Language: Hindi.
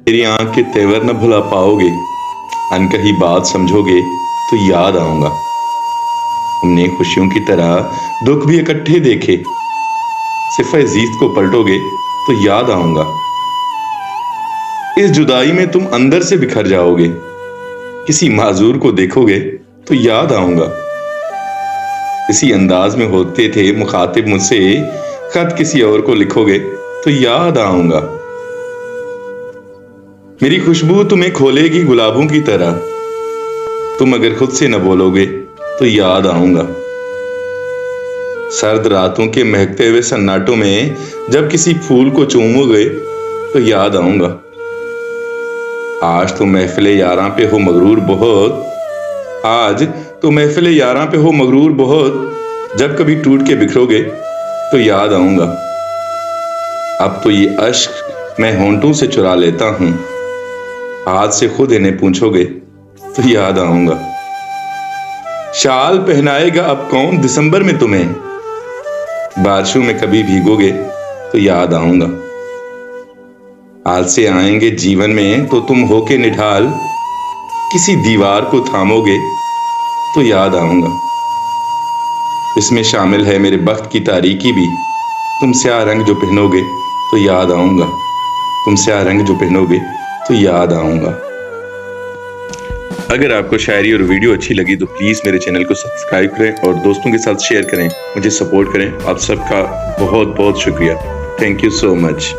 मेरी आंख के तेवर न भुला पाओगे, अनकही बात समझोगे तो याद आऊंगा। हमने खुशियों की तरह दुख भी इकट्ठे देखे, सिफा जीत को पलटोगे तो याद आऊंगा। इस जुदाई में तुम अंदर से बिखर जाओगे, किसी माजूर को देखोगे तो याद आऊंगा। इसी अंदाज में होते थे मुखातिब मुझसे, खत किसी और को लिखोगे तो याद आऊंगा। मेरी खुशबू तुम्हें खोलेगी गुलाबों की तरह, तुम अगर खुद से न बोलोगे तो याद आऊंगा। सर्द रातों के महकते हुए सन्नाटों में जब किसी फूल को चूमोगे तो याद आऊंगा। आज तो महफिले यारां पे हो मगरूर बहुत, आज तो महफिले यारां पे हो मगरूर बहुत, जब कभी टूट के बिखरोगे तो याद आऊंगा। अब तो ये अश्क मैं होंठों से चुरा लेता हूं, आज से खुद इन्हें पूछोगे तो याद आऊंगा। शाल पहनाएगा अब कौन दिसंबर में तुम्हें, बारिशों में कभी भीगोगे तो याद आऊंगा। आज से आएंगे जीवन में तो तुम होके निढाल, किसी दीवार को थामोगे तो याद आऊंगा। इसमें शामिल है मेरे बख्त की तारीकी भी, तुम स्याह रंग जो पहनोगे तो याद आऊंगा। तुम स्याह रंग जो पहनोगे तो याद आऊंगा। अगर आपको शायरी और वीडियो अच्छी लगी तो प्लीज़ मेरे चैनल को सब्सक्राइब करें और दोस्तों के साथ शेयर करें, मुझे सपोर्ट करें। आप सबका बहुत बहुत शुक्रिया। Thank you so much.